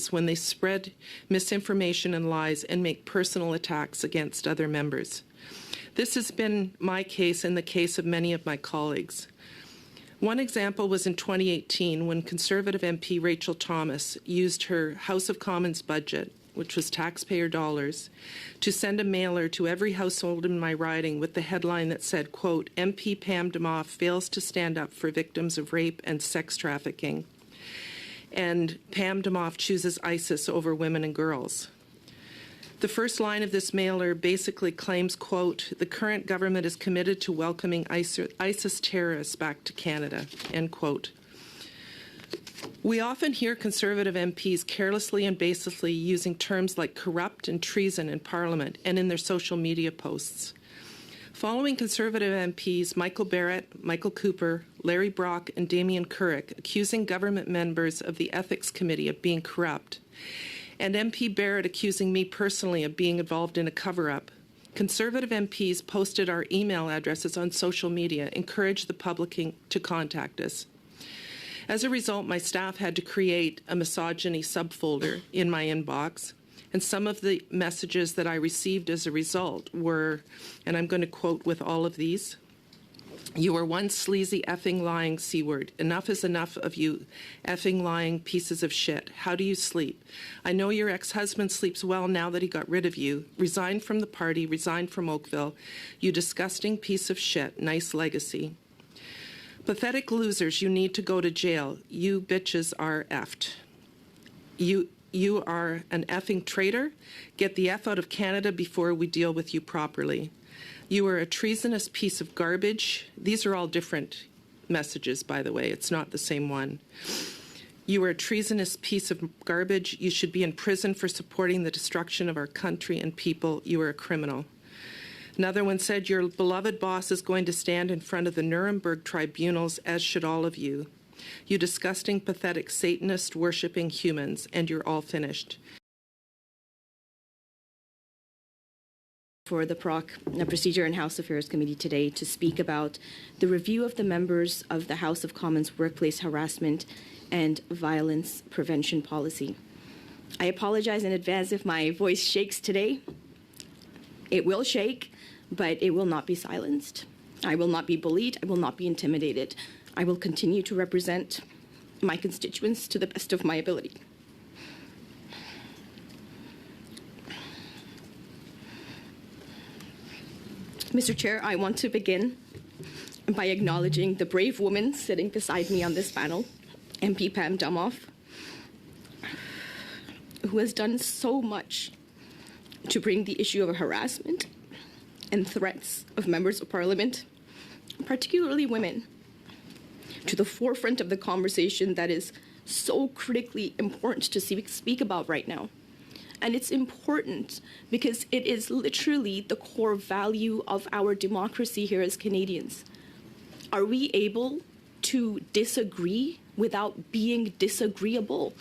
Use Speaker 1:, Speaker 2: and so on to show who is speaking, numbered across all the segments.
Speaker 1: MPs when they spread misinformation and lies and make personal attacks against other members. This has been my case and the case of many of my colleagues. One example was in 2018 when Conservative MP Rachel Thomas used her House of Commons budget, which was taxpayer dollars, to send a mailer to every household in my riding with the headline that said, quote, MP Pam Demoff fails to stand up for victims of rape and sex trafficking, and Pam Demoff chooses ISIS over women and girls. The first line of this mailer basically claims, quote, the current government is committed to welcoming ISIS terrorists back to Canada, end quote. We often hear Conservative MPs carelessly and baselessly using terms like corrupt and treason in Parliament and in their social media posts. Following Conservative MPs Michael Barrett, Michael Cooper, Larry Brock, and Damien Currick accusing government members of the Ethics Committee of being corrupt, and MP Barrett accusing me personally of being involved in a cover-up, Conservative MPs posted our email addresses on social media, encouraged the public to contact us. As a result, my staff had to create a misogyny subfolder in my inbox, and some of the messages that I received as a result were, and I'm going to quote with all of these, you are one sleazy effing lying C-word. Enough is enough of you effing lying pieces of shit. How do you sleep? I know your ex-husband sleeps well now that he got rid of you. Resigned from the party, resigned from Oakville. You disgusting piece of shit. Nice legacy. Pathetic losers, you need to go to jail. You bitches are effed. You are an effing traitor. Get the F out of Canada before we deal with you properly. You are a treasonous piece of garbage. These are all different messages, by the way. It's not the same one. You are a treasonous piece of garbage. You should be in prison for supporting the destruction of our country and people. You are a criminal. Another one said, your beloved boss is going to stand in front of the Nuremberg tribunals, as should all of you. You disgusting, pathetic, Satanist-worshipping humans, and you're all finished.
Speaker 2: For the Procedure and House Affairs Committee today to speak about the review of the members of the House of Commons Workplace Harassment and Violence Prevention Policy. I apologize in advance if my voice shakes today. It will shake, but it will not be silenced. I will not be bullied. I will not be intimidated. I will continue to represent my constituents to the best of my ability. Mr. Chair, I want to begin by acknowledging the brave woman sitting beside me on this panel, MP Pam Demoff, who has done so much to bring the issue of harassment and threats of members of Parliament, particularly women, to the forefront of the conversation that is so critically important to speak about right now. And it's important because it is literally the core value of our democracy here as Canadians. Are we able to disagree without being disagreeable?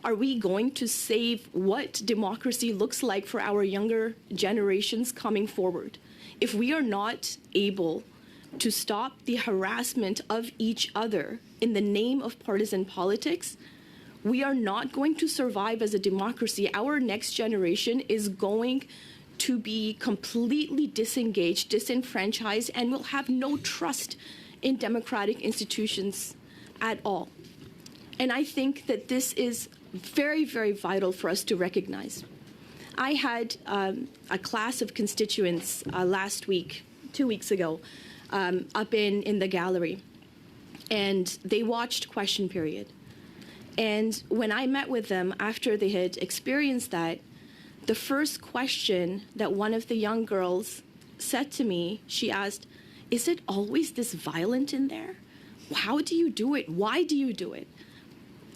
Speaker 2: Are we going to save what democracy looks like for our younger generations coming forward? If we are not able to stop the harassment of each other in the name of partisan politics, we are not going to survive as a democracy. Our next generation is going to be completely disengaged, disenfranchised, and will have no trust in democratic institutions at all. And I think that this is very, very vital for us to recognize. I had a class of constituents last week, 2 weeks ago, up in the gallery, and they watched Question Period. And when I met with them after they had experienced that, the first question that one of the young girls said to me, she asked, is it always this violent in there? How do you do it? Why do you do it?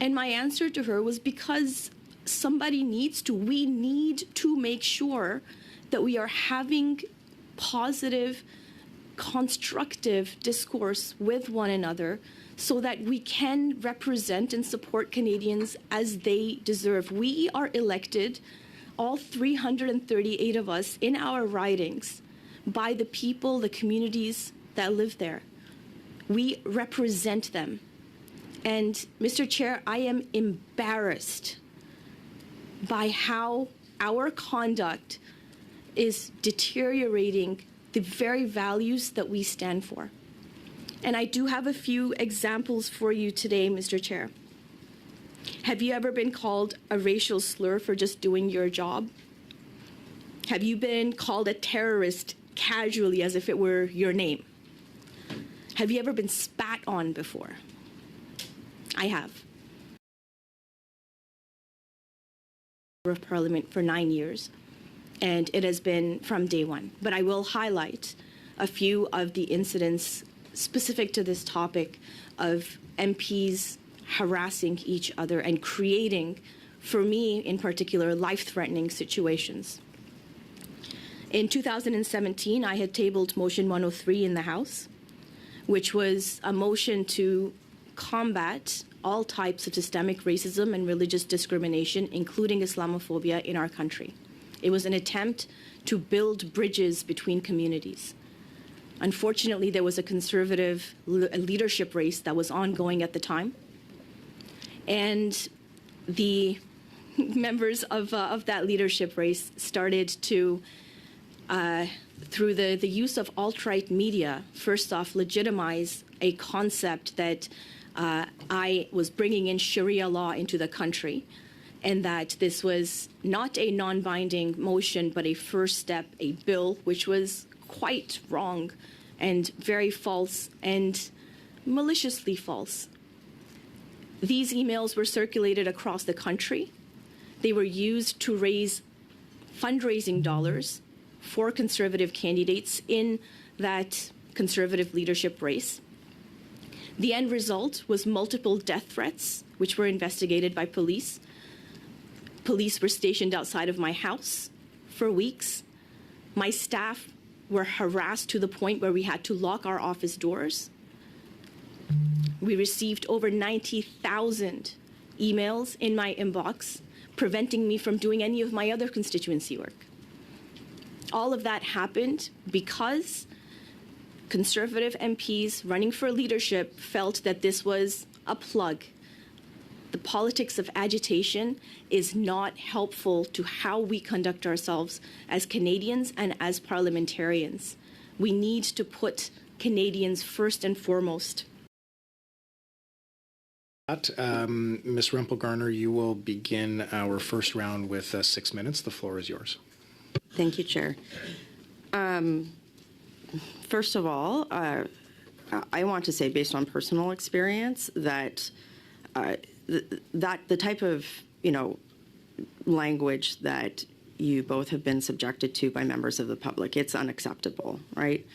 Speaker 2: And my answer to her was because somebody needs to. We need to make sure that we are having positive, constructive discourse with one another so that we can represent and support Canadians as they deserve. We are elected, all 338 of us, in our ridings by the people, the communities that live there. We represent them. And Mr. Chair, I am embarrassed by how our conduct is deteriorating the very values that we stand for. And I do have a few examples for you today, Mr. Chair. Have you ever been called a racial slur for just doing your job? Have you been called a terrorist casually as if it were your name? Have you ever been spat on before? I have. Of Parliament for 9 years, and it has been from day one. But I will highlight a few of the incidents specific to this topic of MPs harassing each other and creating, for me in particular, life-threatening situations. In 2017, I had tabled Motion 103 in the House, which was a motion to combat all types of systemic racism and religious discrimination, including Islamophobia, in our country. It was an attempt to build bridges between communities. Unfortunately, there was a conservative leadership race that was ongoing at the time, and the members of that leadership race started to, through the use of alt-right media, first off, legitimize a concept that I was bringing in Sharia law into the country, and that this was not a non-binding motion, but a first step, a bill, which was quite wrong and very false and maliciously false. These emails were circulated across the country. They were used to raise fundraising dollars for conservative candidates in that conservative leadership race. The end result was multiple death threats, which were investigated by police. Police were stationed outside of my house for weeks. My staff were harassed to the point where we had to lock our office doors. We received over 90,000 emails in my inbox, preventing me from doing any of my other constituency work. All of that happened because conservative MPs running for leadership felt that this was a plug. The politics of agitation is not helpful to how we conduct ourselves as Canadians and as parliamentarians. We need to put Canadians first and foremost.
Speaker 3: Ms. Rempel-Garner, you will begin our first round with 6 minutes. The floor is yours.
Speaker 4: Thank you, Chair. First of all, I want to say, based on personal experience, that the type of language that you both have been subjected to by members of the public, it's unacceptable, right?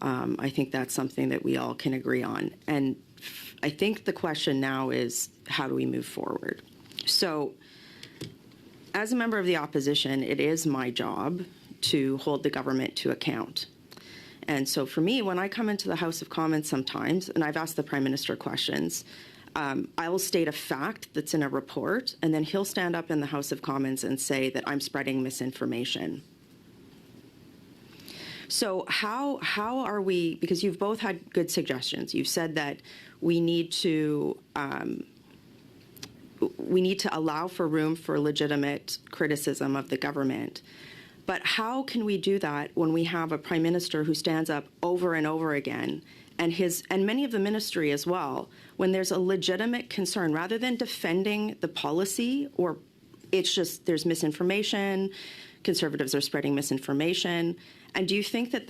Speaker 4: I think that's something that we all can agree on. And I think the question now is, how do we move forward? So, as a member of the opposition, it is my job to hold the government to account. And so for me, when I come into the House of Commons sometimes, and I've asked the Prime Minister questions, I will state a fact that's in a report, and then he'll stand up in the House of Commons and say that I'm spreading misinformation. So how are we, because you've both had good suggestions. You've said that we need to allow for room for legitimate criticism of the government. But how can we do that when we have a Prime Minister who stands up over and over again, and many of the ministry as well, when there's a legitimate concern, rather than defending the policy, or it's just there's misinformation, Conservatives are spreading misinformation, and do you think that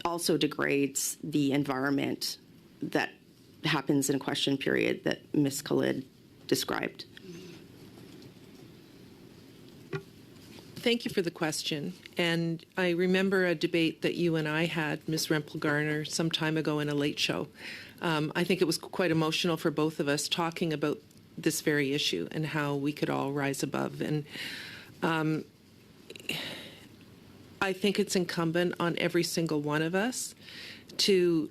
Speaker 4: also degrades the environment that happens in question period that Ms. Khalid described?
Speaker 1: Thank you for the question. And I remember a debate that you and I had, Ms. Rempel-Garner, some time ago in a late show. I think it was quite emotional for both of us talking about this very issue and how we could all rise above. And I think it's incumbent on every single one of us to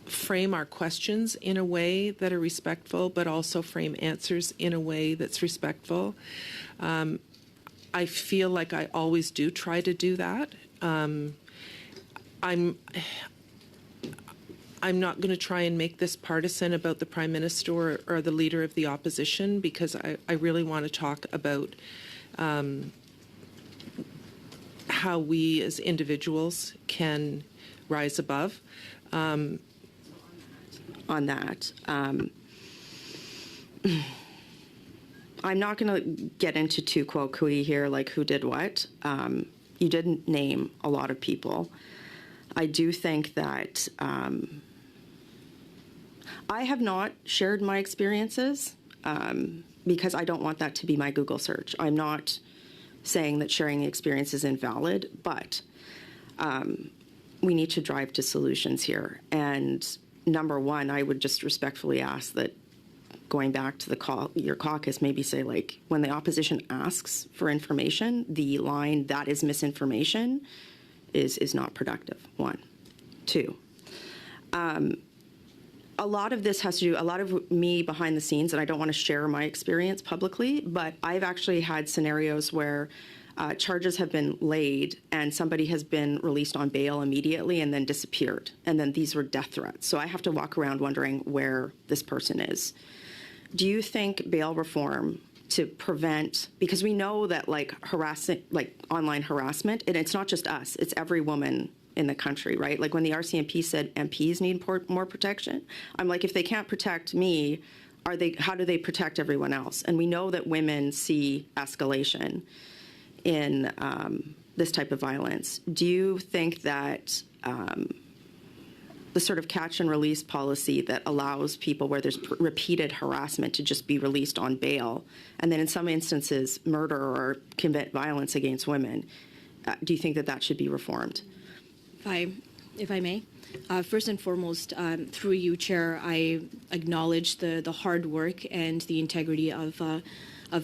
Speaker 1: frame our questions in a way that are respectful, but also frame answers in a way that's respectful. I feel like I always do try to do that. I'm not going to try and make this partisan about the Prime Minister or the Leader of the Opposition, because I really want to talk about how we as individuals can rise above.
Speaker 4: On that, I'm not going to get into tu quo cui here, like who did what. You didn't name a lot of people. I do think that I have not shared my experiences because I don't want that to be my Google search. I'm not saying that sharing the experience is invalid, but we need to drive to solutions here. And number one, I would just respectfully ask that, going back to your caucus, maybe say, like, when the opposition asks for information, the line "that is misinformation" is not productive. One. Two. A lot of this has to do, a lot of me behind the scenes, and I don't want to share my experience publicly, but I've actually had scenarios where charges have been laid and somebody has been released on bail immediately and then disappeared. And then these were death threats. So I have to walk around wondering where this person is. Do you think bail reform to prevent, because we know that like online harassment, and it's not just us, it's every woman in the country, right? Like when the RCMP said MPs need more protection, I'm like, if they can't protect me, how do they protect everyone else? And we know that women see escalation in this type of violence. Do you think that the sort of catch and release policy that allows people where there's repeated harassment to just be released on bail, and then in some instances murder or commit violence against women, do you think that should be reformed?
Speaker 2: If I may, first and foremost, through you, Chair, I acknowledge the hard work and the integrity of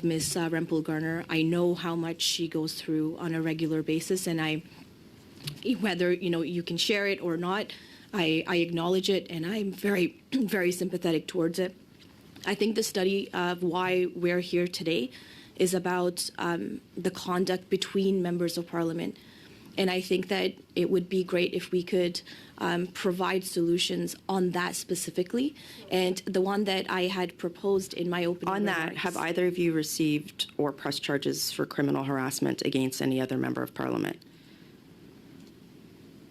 Speaker 2: Ms. Rempel-Garner. I know how much she goes through on a regular basis, and whether you can share it or not, I acknowledge it, and I'm very, very sympathetic towards it. I think the study of why we're here today is about the conduct between members of Parliament. And I think that it would be great if we could provide solutions on that specifically. And the one that I had proposed in my opening remarks.
Speaker 4: On that, have either of you received or pressed charges for criminal harassment against any other member of Parliament?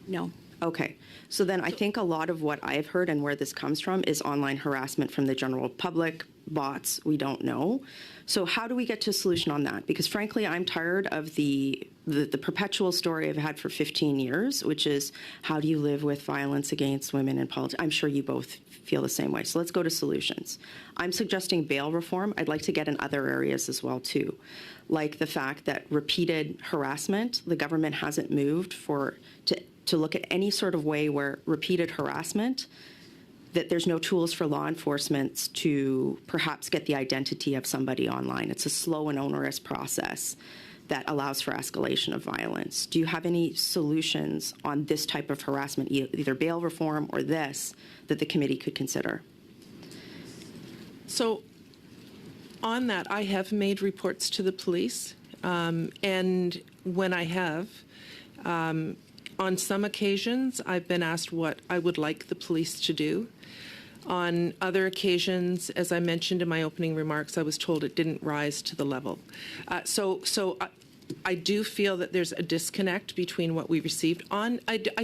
Speaker 2: No.
Speaker 4: Okay. So then I think a lot of what I've heard and where this comes from is online harassment from the general public, bots, we don't know. So how do we get to a solution on that? Because frankly, I'm tired of the perpetual story I've had for 15 years, which is how do you live with violence against women in politics? I'm sure you both feel the same way. So let's go to solutions. I'm suggesting bail reform. I'd like to get in other areas as well, too, like the fact that repeated harassment, the government hasn't moved to look at any sort of way where repeated harassment, that there's no tools for law enforcement to perhaps get the identity of somebody online. It's a slow and onerous process that allows for escalation of violence. Do you have any solutions on this type of harassment, either bail reform or this, that the committee could consider?
Speaker 1: So on that, I have made reports to the police, and when I have, on some occasions, I've been asked what I would like the police to do. On other occasions, as I mentioned in my opening remarks, I was told it didn't rise to the level. So I do feel that there's a disconnect between what we received. I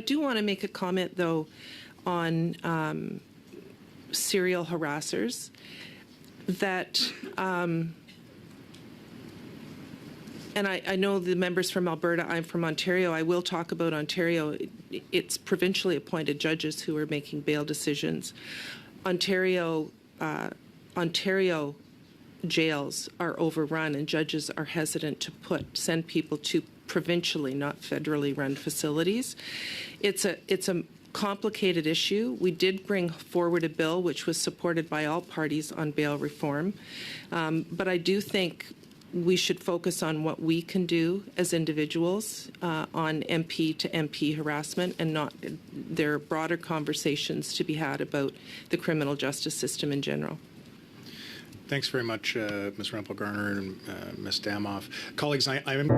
Speaker 1: do want to make a comment, though, on serial harassers, that and I know the members from Alberta, I'm from Ontario. I will talk about Ontario. It's provincially appointed judges who are making bail decisions. Ontario jails are overrun, and judges are hesitant to send people to provincially, not federally run facilities. It's a complicated issue. We did bring forward a bill which was supported by all parties on bail reform, but I do think we should focus on what we can do as individuals on MP to MP harassment, and not, there are broader conversations to be had about the criminal justice system in general.
Speaker 3: Thanks very much, Ms. Rempel-Garner and Ms. Damoff. Colleagues, I'm